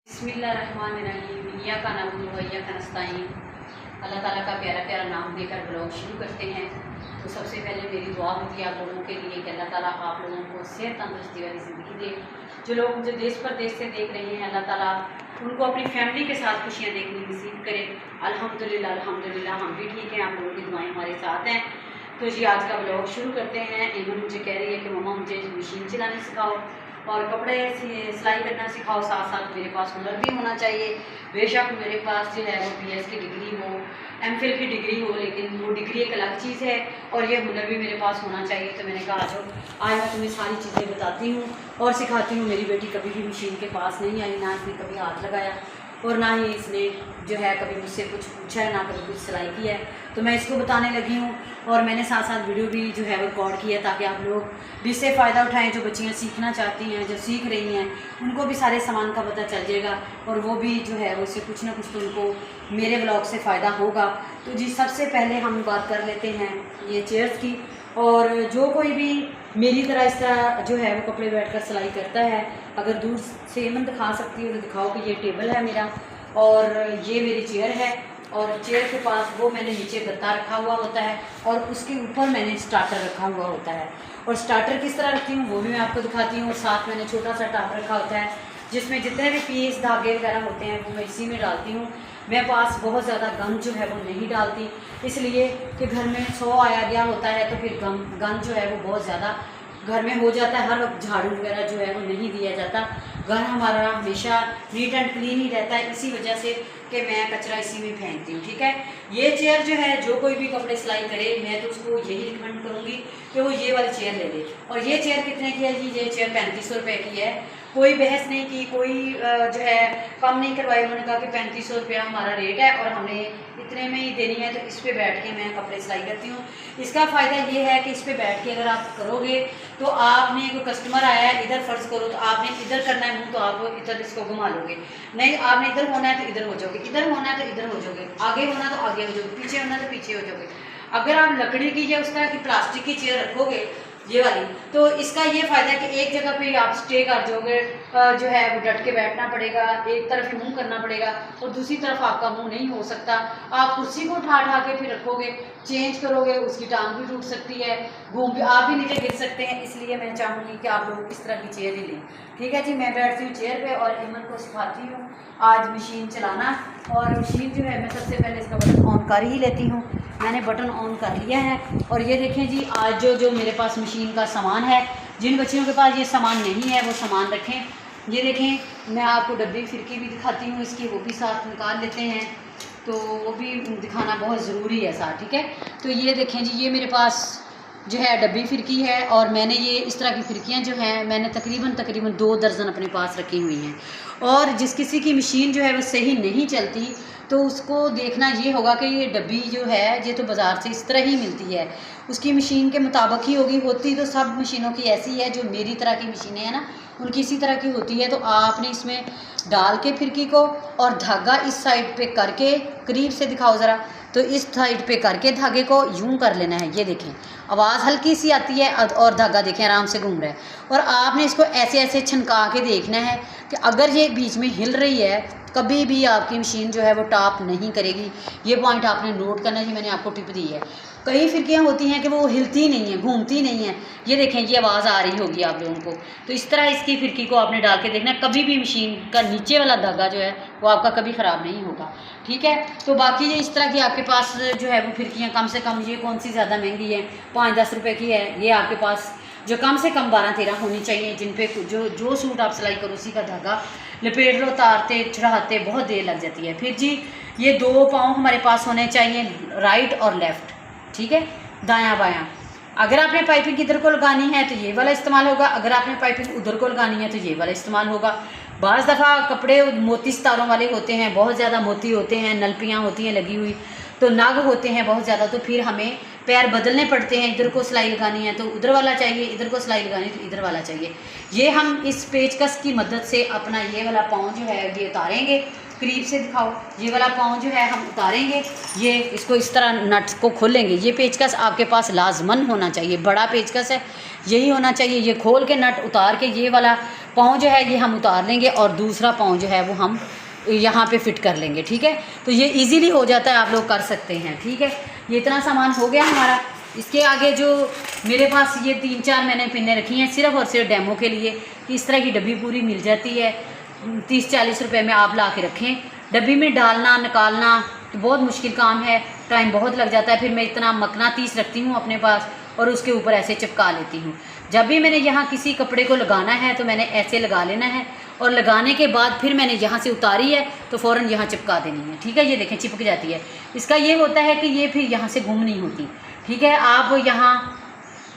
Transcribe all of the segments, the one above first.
बिस्मिल्लाहिर्रहमानिर्रहीम, इय्याका नअबुदु व इय्याका नस्तईन। अल्लाह ताला का प्यारा प्यारा नाम लेकर ब्लॉग शुरू करते हैं। तो सबसे पहले मेरी दुआ होती है आप लोगों के लिए कि अल्लाह ताला आप लोगों को सेहत तंदुरुस्ती वाली ज़िंदगी दे। जो लोग मुझे देश परदेश से देख रहे हैं, अल्लाह ताला उनको अपनी फैमिली के साथ खुशियाँ देखने नसीब करे। अल्हम्दुलिल्लाह अल्हम्दुलिल्लाह हम भी ठीक हैं, आप लोगों की दुआएँ हमारे साथ हैं। तो जी आज का ब्लॉग शुरू करते हैं। एमन मुझे कह रही है कि मम्मा मुझे मशीन चलानी सिखाओ और कपड़े सिलाई करना सिखाओ, साथ साथ मेरे पास हुनर भी होना चाहिए। बेशक मेरे पास जो है वो BS की डिग्री हो, MPhil की डिग्री हो, लेकिन वो डिग्री एक अलग चीज़ है और ये हुनर भी मेरे पास होना चाहिए। तो मैंने कहा आज मैं तुम्हें सारी चीज़ें बताती हूँ और सिखाती हूँ। मेरी बेटी कभी भी मशीन के पास नहीं आई, ना इसने कभी हाथ लगाया और ना ही इसने जो है कभी मुझसे कुछ पूछा है, ना कभी कुछ सिलाई की है। तो मैं इसको बताने लगी हूँ और मैंने साथ साथ वीडियो भी जो है वो रिकॉर्ड किया ताकि आप लोग भी इससे फ़ायदा उठाएं। जो बच्चियाँ सीखना चाहती हैं, जो सीख रही हैं, उनको भी सारे सामान का पता चल जाएगा और वो भी जो है वो इससे कुछ ना कुछ तो उनको मेरे ब्लॉग से फ़ायदा होगा। तो जी सबसे पहले हम बात कर लेते हैं ये चेयर्स की। और जो कोई भी मेरी तरह इस तरह जो है वो कपड़े बैठकर सिलाई करता है, अगर दूर से मन दिखा सकती हो तो दिखाओ कि ये टेबल है मेरा और ये मेरी चेयर है और चेयर के पास वो मैंने नीचे गत्ता रखा हुआ होता है और उसके ऊपर मैंने स्टार्टर रखा हुआ होता है। और स्टार्टर किस तरह रखती हूँ वो भी मैं आपको दिखाती हूँ। और साथ मैंने छोटा सा टॉप रखा होता है जिसमें जितने भी पीस धागे वगैरह होते हैं वो मैं इसी में डालती हूँ। मेरे पास बहुत ज़्यादा गन जो है वो नहीं डालती, इसलिए कि घर में 100 आया गया होता है तो फिर गन जो है वो बहुत ज़्यादा घर में हो जाता है। हर वक्त झाड़ू वगैरह जो है वो नहीं दिया जाता। घर हमारा हमेशा नीट एंड क्लीन ही रहता है, इसी वजह से कि मैं कचरा इसी में फेंकती हूँ। ठीक है, ये चेयर जो है जो कोई भी कपड़े सिलाई करे मैं तो उसको यही रिकमेंड करूँगी कि वो ये वाली चेयर ले ले। और ये चेयर कितने की है जी? ये चेयर 3500 रुपये की है। कोई बहस नहीं की, कोई जो है कम नहीं करवाई। उन्होंने कहा कि 3500 रुपया हमारा रेट है और हमने इतने में ही देनी है, तो इस पर बैठ के मैं कपड़े सिलाई करती हूँ। इसका फ़ायदा ये है कि इस पर बैठ के अगर आप करोगे तो आपने कोई कस्टमर आया है, इधर फ़र्ज़ करो तो आपने इधर करना है मुँह, तो आप इधर इसको घुमा लोगे। नहीं, आपने इधर होना है तो इधर हो जाओगे, इधर होना है तो इधर हो जाओगे, आगे होना तो आगे हो जाओगे, पीछे होना तो पीछे हो जाओगे। अगर आप लकड़ी की या उस तरह की प्लास्टिक की चेयर रखोगे ये वाली, तो इसका ये फ़ायदा है कि एक जगह पे आप स्टे कर जाओगे, जो है वो डट के बैठना पड़ेगा, एक तरफ ही मुंह करना पड़ेगा और दूसरी तरफ आपका मुंह नहीं हो सकता। आप कुर्सी को उठा के फिर रखोगे, चेंज करोगे, उसकी टांग भी टूट सकती है, घूम भी आप भी नीचे गिर सकते हैं। इसलिए मैं चाहूँगी कि आप लोग इस तरह की चेयर ही लें। ठीक है जी, मैं बैठती हूँ चेयर पे और एमन को सिखाती हूँ आज मशीन चलाना। और मशीन जो है मैं सबसे पहले इसका बटन ऑन कर ही लेती हूँ। मैंने बटन ऑन कर लिया है और ये देखें जी आज जो मेरे पास मशीन का सामान है, जिन बच्चियों के पास ये सामान नहीं है वो सामान रखें। ये देखें, मैं आपको डब्बी फिरकी भी दिखाती हूँ इसकी, वो भी साथ निकाल लेते हैं, तो वो भी दिखाना बहुत ज़रूरी है साथ। ठीक है, तो ये देखें जी ये मेरे पास जो है डब्बी फिरकी है और मैंने ये इस तरह की फिरकियाँ जो हैं मैंने तकरीबन 2 दर्जन अपने पास रखी हुई हैं। और जिस किसी की मशीन जो है वो सही नहीं चलती तो उसको देखना ये होगा कि ये डब्बी जो है ये तो बाज़ार से इस तरह ही मिलती है, उसकी मशीन के मुताबिक ही होगी। होती तो सब मशीनों की ऐसी है, जो मेरी तरह की मशीनें हैं ना उनकी इसी तरह की होती है। तो आपने इसमें डाल के फिरकी को और धागा इस साइड पे करके, करीब से दिखाओ ज़रा, तो इस साइड पे करके धागे को यूं कर लेना है। ये देखें आवाज़ हल्की सी आती है और धागा देखें आराम से घूम रहा है। और आपने इसको ऐसे ऐसे छनका के देखना है कि अगर ये बीच में हिल रही है कभी भी आपकी मशीन जो है वो टॉप नहीं करेगी। ये पॉइंट आपने नोट करना है जी, मैंने आपको टिप दी है। कई फिरकियाँ होती हैं कि वो हिलती नहीं है, घूमती नहीं है। ये देखें ये आवाज़ आ रही होगी आप लोगों को। तो इस तरह इसकी फिरकी को आपने डाल के देखना, कभी भी मशीन का नीचे वाला धागा जो है वो आपका कभी ख़राब नहीं होगा। ठीक है, तो बाकी ये इस तरह की आपके पास जो है वो फिरकियाँ कम से कम, ये कौन सी ज़्यादा महंगी है, 5-10 रुपये की है, ये आपके पास जो कम से कम 12-13 होनी चाहिए, जिन पे जो सूट आप सिलाई करो उसी का धागा लपेट लो, तारते चढ़ाते बहुत देर लग जाती है। फिर जी ये 2 पाँव हमारे पास होने चाहिए, राइट और लेफ़्ट। ठीक है, दायां बायां। अगर आपने पाइपिंग इधर को लगानी है तो ये वाला इस्तेमाल होगा, अगर आपने पाइपिंग उधर को लगानी है तो ये वाला इस्तेमाल होगा। बाज़ दफ़ा कपड़े मोती सितारों वाले होते हैं, बहुत ज़्यादा मोती होते हैं, नलपियाँ होती हैं लगी हुई, तो नग होते हैं बहुत ज़्यादा, तो फिर हमें पैर बदलने पड़ते हैं। इधर को सिलाई लगानी है तो उधर वाला चाहिए, इधर को सिलाई लगानी है तो इधर वाला चाहिए। ये हम इस पेचकस की मदद से अपना ये वाला पाँव जो है ये उतारेंगे, करीब से दिखाओ, ये वाला पाँव जो है हम उतारेंगे, ये इसको इस तरह नट्स को खोलेंगे। ये पेचकस आपके पास लाजमन होना चाहिए, बड़ा पेचकस है यही होना चाहिए। ये खोल के नट उतार के ये वाला पाँव जो है ये हम उतार लेंगे और दूसरा पाँव जो है वो हम यहाँ पे फिट कर लेंगे, ठीक है। तो ये इजीली हो जाता है, आप लोग कर सकते हैं, ठीक है। ये इतना सामान हो गया हमारा। इसके आगे जो मेरे पास ये 3-4 मैंने पिन्ने रखी हैं सिर्फ़ और सिर्फ डेमो के लिए, कि इस तरह की डब्बी पूरी मिल जाती है 30-40 रुपए में, आप ला के रखें। डब्बी में डालना निकालना तो बहुत मुश्किल काम है, टाइम बहुत लग जाता है। फिर मैं इतना मकनातीस रखती हूँ अपने पास और उसके ऊपर ऐसे चिपका लेती हूँ। जब भी मैंने यहाँ किसी कपड़े को लगाना है तो मैंने ऐसे लगा लेना है, और लगाने के बाद फिर मैंने यहाँ से उतारी है तो फ़ौरन यहाँ चिपका देनी है, ठीक है। ये देखें चिपक जाती है। इसका ये होता है कि ये फिर यहाँ से गुम नहीं होती, ठीक है। आप यहाँ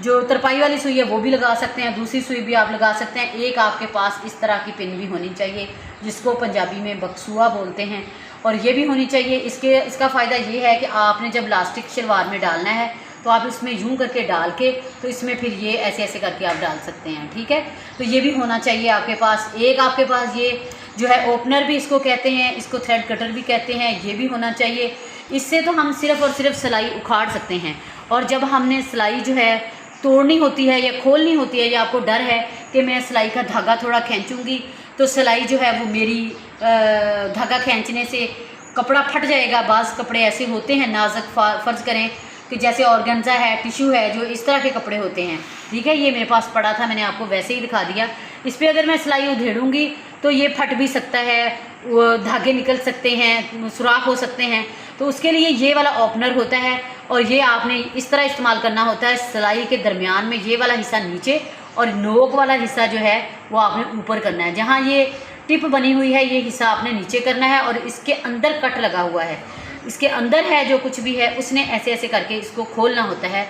जो तरपाई वाली सुई है वो भी लगा सकते हैं, दूसरी सुई भी आप लगा सकते हैं। एक आपके पास इस तरह की पिन भी होनी चाहिए, जिसको पंजाबी में बक्सुआ बोलते हैं, और ये भी होनी चाहिए। इसका फ़ायदा ये है कि आपने जब लास्टिक शलवार में डालना है तो आप इसमें यूं करके डाल के तो इसमें फिर ये ऐसे ऐसे करके आप डाल सकते हैं, ठीक है। तो ये भी होना चाहिए आपके पास। एक आपके पास ये जो है ओपनर भी इसको कहते हैं, इसको थ्रेड कटर भी कहते हैं, ये भी होना चाहिए। इससे तो हम सिर्फ़ और सिर्फ सिलाई उखाड़ सकते हैं, और जब हमने सिलाई जो है तोड़नी होती है या खोलनी होती है, या आपको डर है कि मैं सिलाई का धागा थोड़ा खींचूँगी तो सिलाई जो है वो मेरी धागा खींचने से कपड़ा फट जाएगा। बाज़ कपड़े ऐसे होते हैं नाजुक, फ़र्ज़ करें कि जैसे ऑर्गेन्जा है, टिशू है, जो इस तरह के कपड़े होते हैं, ठीक है। ये मेरे पास पड़ा था, मैंने आपको वैसे ही दिखा दिया। इस पर अगर मैं सिलाई उधेड़ूँगी तो ये फट भी सकता है, वो धागे निकल सकते हैं, सुराख हो सकते हैं। तो उसके लिए ये वाला ओपनर होता है, और ये आपने इस तरह इस्तेमाल करना होता है। सिलाई के दरमियान में ये वाला हिस्सा नीचे और नोक वाला हिस्सा जो है वो आपने ऊपर करना है। जहाँ ये टिप बनी हुई है ये हिस्सा आपने नीचे करना है, और इसके अंदर कट लगा हुआ है, इसके अंदर है जो कुछ भी है उसने ऐसे ऐसे करके इसको खोलना होता है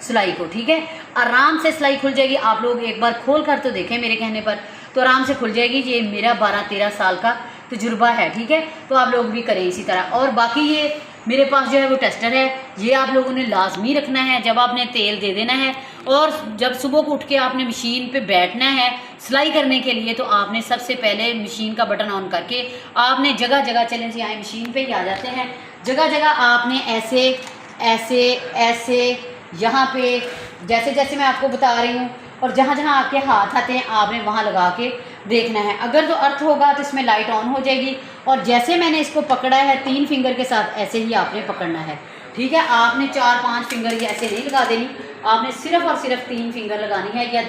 सिलाई को, ठीक है। आराम से सिलाई खुल जाएगी। आप लोग एक बार खोल कर तो देखें मेरे कहने पर, तो आराम से खुल जाएगी। ये मेरा 12-13 साल का तजुर्बा है, ठीक है। तो आप लोग भी करें इसी तरह। और बाकी ये मेरे पास जो है वो टेस्टर है, ये आप लोगों ने लाजमी रखना है। जब आपने तेल दे देना है और जब सुबह को उठ के आपने मशीन पे बैठना है सिलाई करने के लिए, तो आपने सबसे पहले मशीन का बटन ऑन करके आपने जगह जगह, चलें जी आए मशीन पे ही आ जाते हैं, जगह जगह आपने ऐसे ऐसे ऐसे यहाँ पे जैसे जैसे मैं आपको बता रही हूँ, और जहाँ जहाँ आपके हाथ आते हैं आपने वहाँ लगा के देखना है। अगर तो अर्थ होगा तो इसमें लाइट ऑन हो जाएगी, और जैसे मैंने इसको पकड़ा है 3 फिंगर के साथ ऐसे ही आपने पकड़ना है, ठीक है। आपने 4-5 फिंगर ये ऐसे नहीं लगा देनी, आपने सिर्फ और सिर्फ 3 फिंगर लगानी है या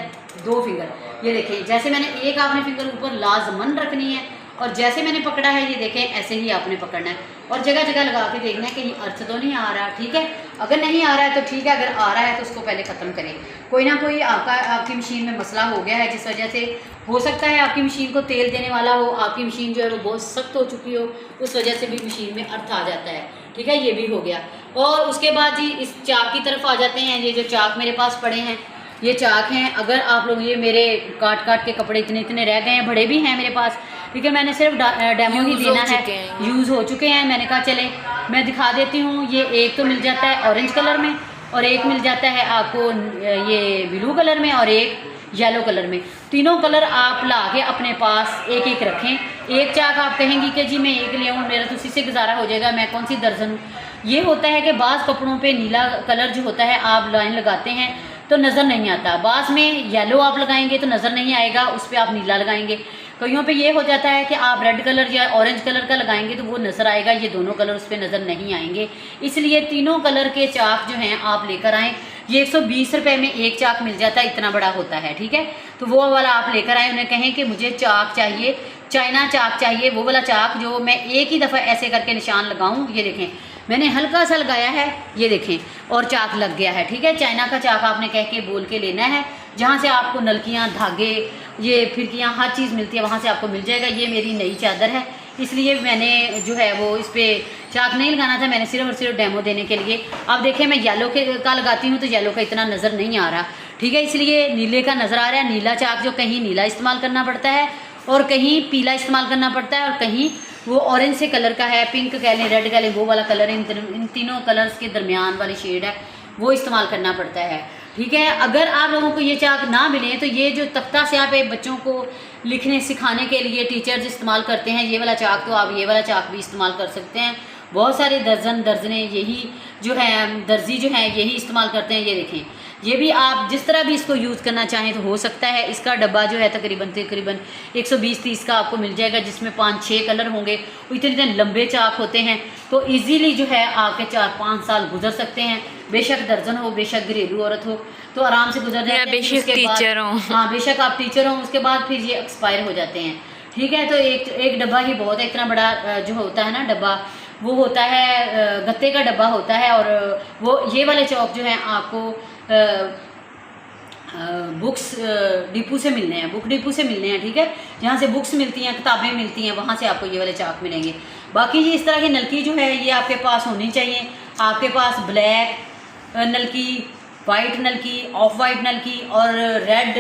2 फिंगर। ये देखें जैसे मैंने एक आपने फिंगर ऊपर लाजमन रखनी है, और जैसे मैंने पकड़ा है ये देखें ऐसे ही आपने पकड़ना है, और जगह जगह लगा के देखना है कहीं अर्थ तो नहीं आ रहा, ठीक है। अगर नहीं आ रहा है तो ठीक है, अगर आ रहा है तो उसको पहले ख़त्म करें। कोई ना कोई आपकी मशीन में मसला हो गया है, जिस वजह से हो सकता है आपकी मशीन को तेल देने वाला हो, आपकी मशीन जो है वो बहुत सख्त हो चुकी हो, उस वजह से भी मशीन में अर्थ आ जाता है, ठीक है। ये भी हो गया। और उसके बाद जी इस चाक की तरफ आ जाते हैं। ये जो चाक मेरे पास पड़े हैं ये चाक हैं। अगर आप लोग, ये मेरे काट काट के कपड़े इतने इतने रह गए हैं, बड़े भी हैं मेरे पास, क्योंकि मैंने सिर्फ डेमो ही देना है, यूज़ हो चुके हैं। मैंने कहा चले मैं दिखा देती हूँ। ये एक तो मिल जाता है ऑरेंज कलर में, और एक मिल जाता है आपको ये ब्लू कलर में, और एक येलो कलर में। तीनों कलर आप ला के अपने पास एक एक रखें। एक चाक आप कहेंगी कि जी मैं एक ले आऊँ, मेरा तो उसी से गुजारा हो जाएगा, मैं कौन सी दर्जन हूँ। ये होता है कि बाज़ कपड़ों पे नीला कलर जो होता है आप लाइन लगाते हैं तो नज़र नहीं आता, बाज़ में येलो आप लगाएंगे तो नज़र नहीं आएगा, उस पर आप नीला लगाएंगे। कईयों पे ये हो जाता है कि आप रेड कलर या ऑरेंज कलर का लगाएंगे तो वो नज़र आएगा, ये दोनों कलर उस पर नज़र नहीं आएंगे। इसलिए तीनों कलर के चाक जो हैं आप लेकर आएँ। ये 120 रुपये में एक चाक मिल जाता है, इतना बड़ा होता है, ठीक है। तो वो वाला आप लेकर आएँ, उन्हें कहें कि मुझे चाक चाहिए, चाइना चाक चाहिए, वो वाला चाक जो मैं एक ही दफ़ा ऐसे करके निशान लगाऊँ। ये देखें मैंने हल्का सा लगाया है, ये देखें, और चाक लग गया है, ठीक है। चाइना का चाक आपने कह के बोल के लेना है, जहाँ से आपको नलकियाँ, धागे, ये फिरकियाँ, हर चीज़ मिलती है वहाँ से आपको मिल जाएगा। ये मेरी नई चादर है, इसलिए मैंने जो है वो इस पर चाक नहीं लगाना था, मैंने सिर्फ और सिर्फ डेमो देने के लिए। अब देखें मैं येलो का लगाती हूँ तो येलो का इतना नज़र नहीं आ रहा, ठीक है, इसलिए नीले का नज़र आ रहा है। नीला चाक जो कहीं नीला इस्तेमाल करना पड़ता है और कहीं पीला इस्तेमाल करना पड़ता है, और कहीं वो ऑरेंज से कलर का है, पिंक कह लें, रेड कह लें, वो वाला कलर, इन तीनों कलर्स के दरमियान वाली शेड है वो इस्तेमाल करना पड़ता है, ठीक है। अगर आप लोगों को ये चाक ना मिले तो ये जो तख्ता स्याह पे बच्चों को लिखने सिखाने के लिए टीचर्स इस्तेमाल करते हैं ये वाला चाक, तो आप ये वाला चाक भी इस्तेमाल कर सकते हैं। बहुत सारे दर्जने यही जो है दर्जी जो हैं यही इस्तेमाल करते हैं। ये देखें ये भी आप जिस तरह भी इसको यूज़ करना चाहें तो हो सकता है। इसका डब्बा जो है तकरीबन 120-30 का आपको मिल जाएगा, जिसमें 5-6 कलर होंगे। इतने इतने लंबे चाक होते हैं, तो इजीली जो है आपके 4-5 साल गुजर सकते हैं। बेशक दर्जन हो, बेशक घरेलू औरत हो, तो आराम से गुजर जाते हैं। बेशक टीचर हो, हाँ बेशक आप टीचर हो, उसके बाद फिर ये एक्सपायर हो जाते हैं। ठीक है, तो एक डब्बा ही बहुत है। इतना बड़ा जो होता है ना डब्बा, वो होता है गत्ते का डब्बा होता है। और वो ये वाले चौक जो हैं आपको बुक्स डिपो से मिलने हैं, बुक डिपो से मिलने हैं। ठीक है, जहाँ से बुक्स मिलती हैं, किताबें मिलती हैं, वहाँ से आपको ये वाले चाक मिलेंगे। बाकी ये इस तरह की नलकी जो है ये आपके पास होनी चाहिए। आपके पास ब्लैक नलकी, वाइट नलकी, ऑफ वाइट नलकी और रेड,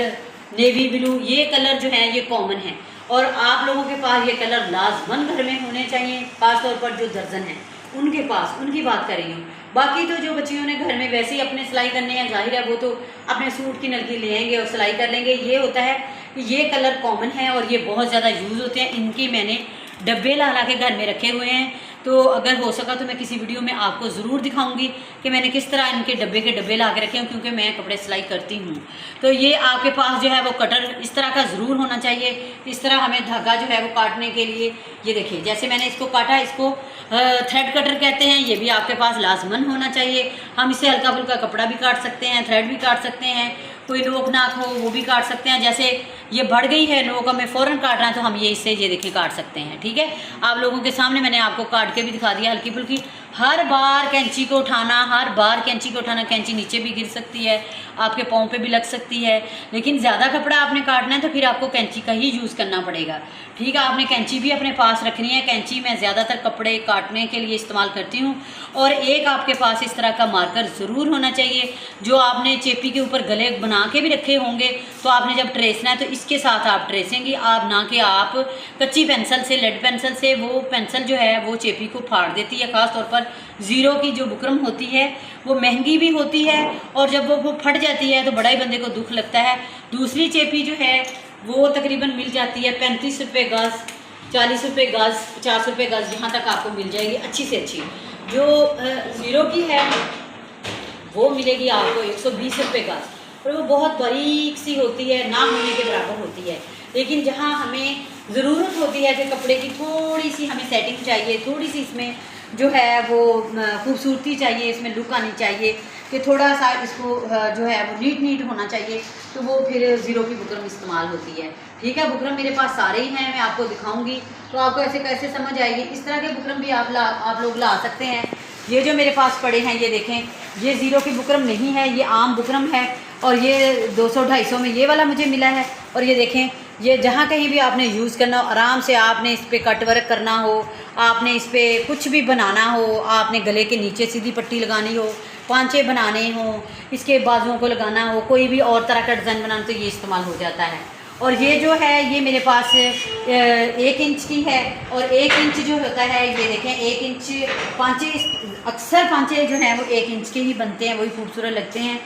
नेवी ब्लू, ये कलर जो हैं ये कॉमन है। और आप लोगों के पास ये कलर लाजमन घर में होने चाहिए, खासतौर पर जो दर्जन हैं उनके पास, उनकी बात कर रही हूँ। बाकी तो जो बच्चियों ने घर में वैसे ही अपने सिलाई करने हैं, जाहिर है वो तो अपने सूट की नलकी ले आएंगे और सिलाई कर लेंगे। ये होता है कि ये कलर कॉमन है और ये बहुत ज़्यादा यूज़ होते हैं। इनके मैंने डब्बे ला के घर में रखे हुए हैं, तो अगर हो सका तो मैं किसी वीडियो में आपको ज़रूर दिखाऊंगी कि मैंने किस तरह इनके डब्बे ला के रखे हैं, क्योंकि मैं कपड़े सिलाई करती हूँ। तो ये आपके पास जो है वो कटर इस तरह का ज़रूर होना चाहिए। इस तरह हमें धागा जो है वो काटने के लिए, ये देखिए जैसे मैंने इसको काटा, इसको थ्रेड कटर कहते हैं। ये भी आपके पास लाजमन होना चाहिए। हम इससे हल्का फुल्का कपड़ा भी काट सकते हैं, थ्रेड भी काट सकते हैं, कोई नोक नाक हो वो भी काट सकते हैं। जैसे ये बढ़ गई है नोक, हमें फ़ौरन काटना है तो हम ये इससे ये देखिए काट सकते हैं। ठीक है, आप लोगों के सामने मैंने आपको काट के भी दिखा दिया हल्की फुल्की। हर बार कैंची को उठाना, हर बार कैंची को उठाना, कैंची नीचे भी गिर सकती है, आपके पाँव पे भी लग सकती है। लेकिन ज़्यादा कपड़ा आपने काटना है तो फिर आपको कैंची का ही यूज़ करना पड़ेगा। ठीक है, आपने कैंची भी अपने पास रखनी है। कैंची मैं ज़्यादातर कपड़े काटने के लिए इस्तेमाल करती हूँ। और एक आपके पास इस तरह का मार्कर ज़रूर होना चाहिए, जो आपने चेपी के ऊपर गले बना के भी रखे होंगे, तो आपने जब ट्रेसना है तो इसके साथ आप ट्रेसेंगे। आप ना कि आप कच्ची पेंसिल से, लेड पेंसिल से, वो पेंसिल जो है वो चेपी को फाड़ देती है। ख़ास तौर पर ज़ीरो की जो बुकरम होती है वो महंगी भी होती है, और जब वो फट जाती है तो बड़ा ही बंदे को दुख लगता है। दूसरी चेपी जो है वो तकरीबन मिल जाती है 35 रुपये गज़, 40 रुपये गज़, 50 रुपये गज़, यहाँ तक आपको मिल जाएगी अच्छी से अच्छी। जो ज़ीरो की है वो मिलेगी आपको 120 रुपये गज़, और वो बहुत बारीक सी होती है, ना होने के बराबर होती है। लेकिन जहाँ हमें ज़रूरत होती है कि कपड़े की थोड़ी सी हमें सेटिंग चाहिए, थोड़ी सी इसमें जो है वो खूबसूरती चाहिए, इसमें लुक आनी चाहिए, कि थोड़ा सा इसको जो है वो नीट होना चाहिए, तो वो फिर ज़ीरो की बुकरम इस्तेमाल होती है। ठीक है, बुकरम मेरे पास सारे ही हैं, मैं आपको दिखाऊंगी तो आपको ऐसे कैसे समझ आएगी। इस तरह के बुकरम भी आप लोग ला सकते हैं। ये जो मेरे पास पड़े हैं ये देखें, ये ज़ीरो की बुकरम नहीं है, ये आम बुकरम है, और ये 200-250 में ये वाला मुझे मिला है। और ये देखें, ये जहाँ कहीं भी आपने यूज़ करना हो, आराम से आपने इस पर कट वर्क करना हो, आपने इस पर कुछ भी बनाना हो, आपने गले के नीचे सीधी पट्टी लगानी हो, पांचे बनाने हो, इसके बाजुओं को लगाना हो, कोई भी और तरह का डिज़ाइन बनाना, तो ये इस्तेमाल हो जाता है। और ये जो है ये मेरे पास 1 इंच की है, और 1 इंच जो होता है ये देखें 1 इंच पांचे, अक्सर पांचे जो हैं वो 1 इंच के ही बनते हैं, वही खूबसूरत लगते हैं।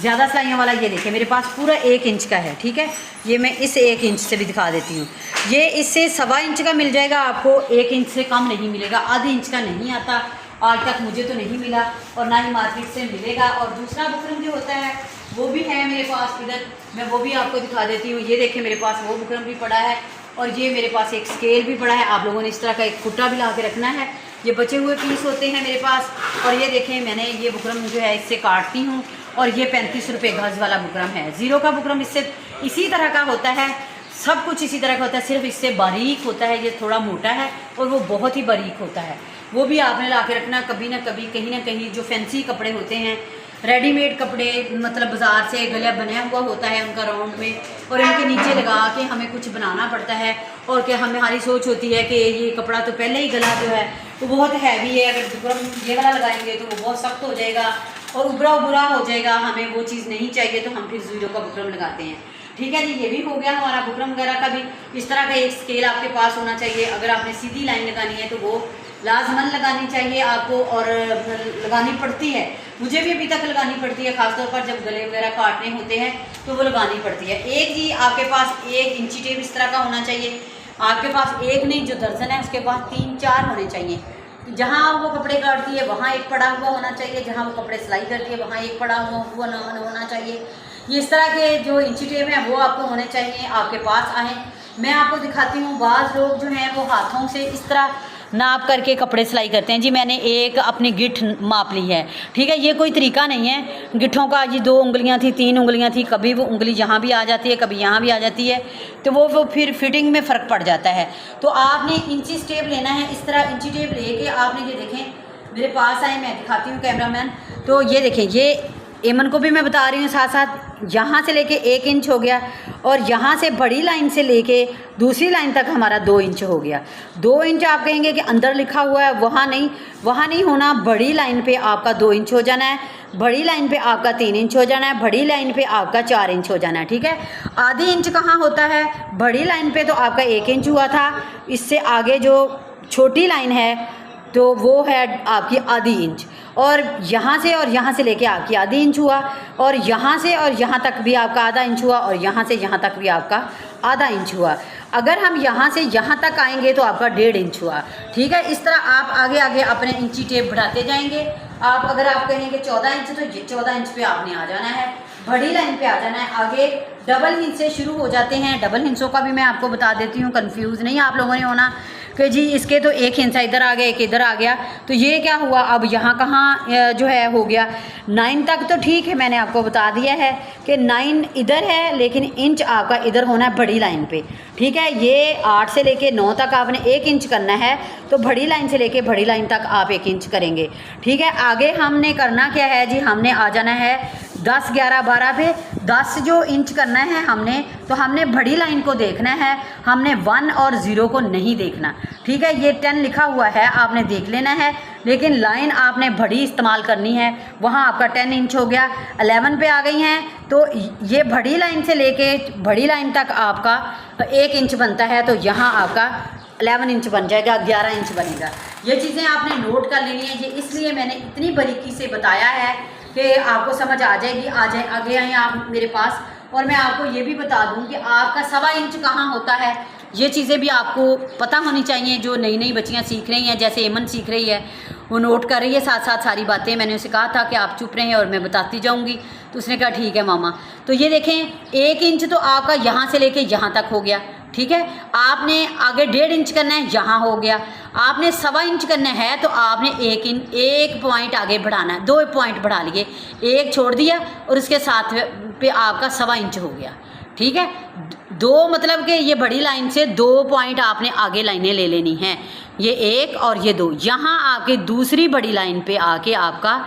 ज़्यादा सिलाइयों वाला ये देखें मेरे पास पूरा 1 इंच का है। ठीक है, ये मैं इस 1 इंच से भी दिखा देती हूँ। ये इससे 1.25 इंच का मिल जाएगा आपको, 1 इंच से कम नहीं मिलेगा, आधे इंच का नहीं आता, आज तक मुझे तो नहीं मिला और ना ही मार्केट से मिलेगा। और दूसरा बुकरम जो होता है वो भी है मेरे पास, इधर मैं वो भी आपको दिखा देती हूँ। ये देखें मेरे पास वो बुकरम भी पड़ा है, और ये मेरे पास एक स्केल भी पड़ा है। आप लोगों ने इस तरह का एक कुट्टा भी ला के रखना है। ये बचे हुए पीस होते हैं मेरे पास। और ये देखें मैंने ये बुकरम जो है इससे काटती हूँ, और ये 35 रुपये गज़ वाला बुकरम है। ज़ीरो का बुकरम इससे इसी तरह का होता है, सब कुछ इसी तरह का होता है, सिर्फ इससे बारीक होता है, ये थोड़ा मोटा है और वो बहुत ही बारीक होता है। वो भी आपने ला के रखना, कभी ना कभी कहीं ना कहीं जो फैंसी कपड़े होते हैं, रेडीमेड कपड़े, मतलब बाज़ार से गला बना हुआ होता है उनका राउंड में, और इनके नीचे लगा के हमें कुछ बनाना पड़ता है, और क्या हमारी सोच होती है कि ये कपड़ा तो पहले ही गला जो है वो बहुत हैवी है, अगर बुकरम ये वाला लगाएंगे तो वो बहुत सख्त हो जाएगा और उभरा हो जाएगा, हमें वो चीज़ नहीं चाहिए, तो हम फिर ज़ीरो का बुकरम लगाते हैं। ठीक है जी, ये भी हो गया हमारा बुकरम वगैरह का भी। इस तरह का एक स्केल आपके पास होना चाहिए। अगर आपने सीधी लाइन लगानी है तो वो लाजमन लगानी चाहिए आपको, और लगानी पड़ती है, मुझे भी अभी तक लगानी पड़ती है, खासतौर पर जब गले वगैरह काटने होते हैं तो वो लगानी पड़ती है। एक जी आपके पास 1 इंची टेप इस तरह का होना चाहिए। आपके पास एक नहीं, जो दर्जन है उसके पास 3-4 होने चाहिए। जहाँ वो कपड़े काटती है वहाँ एक पड़ा हुआ होना चाहिए, जहाँ वो कपड़े सिलाई करती है वहाँ एक पड़ा हुआ होना चाहिए। ये इस तरह के जो इंची टेप हैं वो आपको होने चाहिए, आपके पास आए। मैं आपको दिखाती हूँ, बाज़ लोग जो हैं वो हाथों से इस तरह नाप करके कपड़े सिलाई करते हैं। जी मैंने एक अपनी गिठ माप ली है, ठीक है, ये कोई तरीका नहीं है गिठों का। जी 2 उंगलियां थी, 3 उंगलियां थी, कभी वो उंगली यहाँ भी आ जाती है, कभी यहाँ भी आ जाती है, तो वो फिर फिटिंग में फ़र्क पड़ जाता है। तो आपने इंची टेप लेना है, इस तरह इंची टेप लेके आपने, ये देखें मेरे पास आए, मैं दिखाती हूँ कैमरामैन। तो ये देखें, ये एमन को भी मैं बता रही हूँ साथ साथ, यहाँ से लेके 1 इंच हो गया और यहाँ से बड़ी लाइन से लेके दूसरी लाइन तक हमारा 2 इंच हो गया। 2 इंच आप कहेंगे कि अंदर लिखा हुआ है, वहाँ नहीं होना, बड़ी लाइन पे आपका 2 इंच हो जाना है, बड़ी लाइन पे आपका 3 इंच हो जाना है, बड़ी लाइन पे आपका 4 इंच हो जाना है, ठीक है। आधी इंच कहाँ होता है? बड़ी लाइन पे तो आपका 1 इंच हुआ था, इससे आगे जो छोटी लाइन है तो वो है आपकी आधी इंच, और यहाँ से लेके आपकी आधी इंच हुआ, और यहाँ से और यहाँ तक भी आपका आधा इंच हुआ, और यहाँ से यहाँ तक भी आपका आधा इंच हुआ। अगर हम यहाँ से यहाँ तक आएंगे तो आपका 1.5 इंच हुआ, ठीक है। इस तरह आप आगे आगे अपने इंची टेप बढ़ाते जाएंगे। अगर आप कहेंगे 14 इंच तो ये 14 इंच पे आपने आ जाना है, बड़ी लाइन पे आ जाना है। आगे डबल हिंस से शुरू हो जाते हैं, डबल हिंसों का भी मैं आपको बता देती हूँ, कंफ्यूज नहीं आप लोगों ने होना कि जी इसके तो एक हिंसा इधर आ गया, एक इधर आ गया, तो ये क्या हुआ, अब यहाँ कहाँ जो है हो गया। 9 तक तो ठीक है, मैंने आपको बता दिया है कि 9 इधर है, लेकिन इंच आपका इधर होना है बड़ी लाइन पे, ठीक है। ये 8 से लेके 9 तक आपने 1 इंच करना है, तो बड़ी लाइन से लेके बड़ी लाइन तक आप 1 इंच करेंगे, ठीक है। आगे हमने करना क्या है जी, हमने आ जाना है 10, 11, 12 पे 10 जो इंच करना है हमने, तो हमने बड़ी लाइन को देखना है, हमने 1 और 0 को नहीं देखना, ठीक है। ये 10 लिखा हुआ है, आपने देख लेना है, लेकिन लाइन आपने बड़ी इस्तेमाल करनी है। वहाँ आपका 10 इंच हो गया, 11 पे आ गई हैं, तो ये बड़ी लाइन से लेके बड़ी लाइन तक आपका 1 इंच बनता है, तो यहाँ आपका 11 इंच बन जाएगा, 11 इंच बनेगा। ये चीज़ें आपने नोट कर लेनी है। ये इसलिए मैंने इतनी बारीकी से बताया है कि आपको समझ आ जाएगी। आगे आए आप मेरे पास, और मैं आपको ये भी बता दूं कि आपका 1.25 इंच कहाँ होता है। ये चीज़ें भी आपको पता होनी चाहिए, जो नई नई बच्चियाँ सीख रही हैं, जैसे एमन सीख रही है, वो नोट कर रही है साथ साथ सारी बातें। मैंने उसे कहा था कि आप चुप रहें और मैं बताती जाऊंगी, तो उसने कहा ठीक है मामा। तो ये देखें 1 इंच तो आपका यहाँ से लेके यहाँ तक हो गया, ठीक है। आपने आगे 1.5 इंच करना है, यहाँ हो गया। आपने 1.25 इंच करना है तो आपने 1 पॉइंट आगे बढ़ाना है, 2 पॉइंट बढ़ा लिए, 1 छोड़ दिया और उसके साथ पे आपका 1.25 इंच हो गया, ठीक है। 2 मतलब कि ये बड़ी लाइन से 2 पॉइंट आपने आगे लाइनें ले लेनी हैं, ये 1 और ये 2। यहाँ आके दूसरी बड़ी लाइन पे आके आपका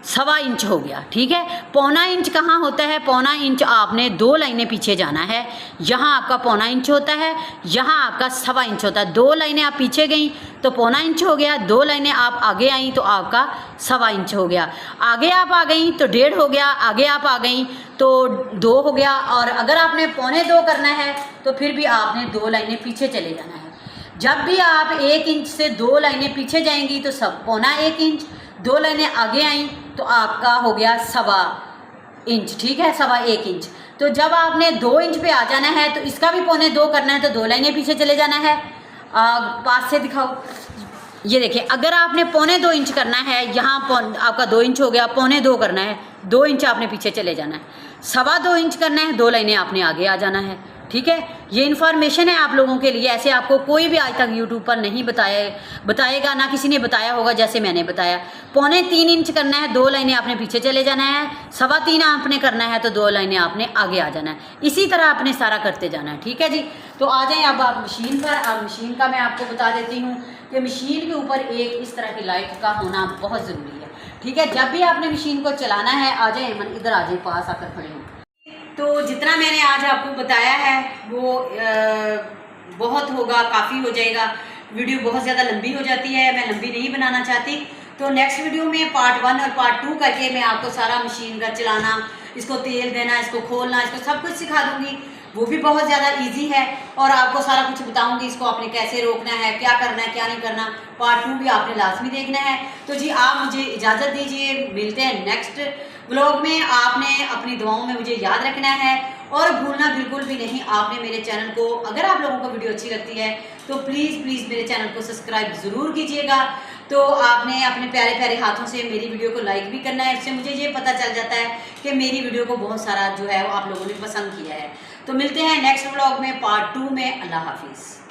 1.25 इंच हो गया, ठीक है। 1.25 इंच कहाँ होता है? 1.25 इंच आपने 2 लाइनें पीछे जाना है, यहाँ आपका 1.25 इंच होता है, यहाँ आपका 1.25 इंच होता है। 2 लाइनें आप पीछे गई तो 1.25 इंच हो गया, 2 लाइनें आप आगे आई तो आपका 1.25 इंच हो गया। आगे आप आ गई तो 1.5 हो गया, आगे आप आ गई तो 2 हो गया। और अगर आपने 1.25 करना है तो फिर भी आपने 2 लाइनें पीछे चले जाना है। जब भी आप 1 इंच से 2 लाइनें पीछे जाएंगी तो 1.25 इंच, 2 लाइनें आगे आई तो आपका हो गया 1.25 इंच, ठीक है, 1.25 इंच। तो जब आपने 2 इंच पे आ जाना है तो इसका भी 1.25 करना है, तो 2 लाइनें पीछे चले जाना है। पास से दिखाओ, ये देखिए, अगर आपने 1.25 इंच करना है, यहाँ आपका 2 इंच हो गया, 1.25 करना है, 2 इंच आपने पीछे चले जाना है। 2.25 इंच करना है, 2 लाइनें आपने आगे आ जाना है, ठीक है। ये इन्फॉर्मेशन है आप लोगों के लिए, ऐसे आपको कोई भी आज तक यूट्यूब पर नहीं बताएगा, ना किसी ने बताया होगा जैसे मैंने बताया। 3.25 इंच करना है, 2 लाइनें आपने पीछे चले जाना है। 3.25 आपने करना है तो 2 लाइनें आपने आगे आ जाना है। इसी तरह आपने सारा करते जाना है, ठीक है जी। तो आ जाएं अब आप मशीन पर। अब मशीन का मैं आपको बता देती हूँ कि मशीन के ऊपर एक इस तरह की लाइट का होना बहुत ज़रूरी है, ठीक है। जब भी आपने मशीन को चलाना है, आ जाए मन, इधर आ जाए, पास आकर खड़े हों। तो जितना मैंने आज आपको बताया है वो बहुत होगा, काफ़ी हो जाएगा। वीडियो बहुत ज़्यादा लंबी हो जाती है, मैं लंबी नहीं बनाना चाहती। तो नेक्स्ट वीडियो में पार्ट 1 और पार्ट 2 करके मैं आपको सारा मशीन का चलाना, इसको तेल देना, इसको खोलना, इसको सब कुछ सिखा दूँगी। वो भी बहुत ज़्यादा इजी है और आपको सारा कुछ बताऊंगी। इसको आपने कैसे रोकना है, क्या करना है, क्या नहीं करना। पार्ट 2 भी आपने लाजमी देखना है। तो जी आप मुझे इजाज़त दीजिए, मिलते हैं नेक्स्ट व्लॉग में। आपने अपनी दुआओं में मुझे याद रखना है और भूलना बिल्कुल भी नहीं आपने मेरे चैनल को, अगर आप लोगों को वीडियो अच्छी लगती है तो प्लीज़ प्लीज़ मेरे चैनल को सब्सक्राइब ज़रूर कीजिएगा। तो आपने अपने प्यारे प्यारे हाथों से मेरी वीडियो को लाइक भी करना है, इससे मुझे ये पता चल जाता है कि मेरी वीडियो को बहुत सारा जो है वो आप लोगों ने पसंद किया है। तो मिलते हैं नेक्स्ट व्लॉग में, पार्ट 2 में। अल्लाह हाफिज़।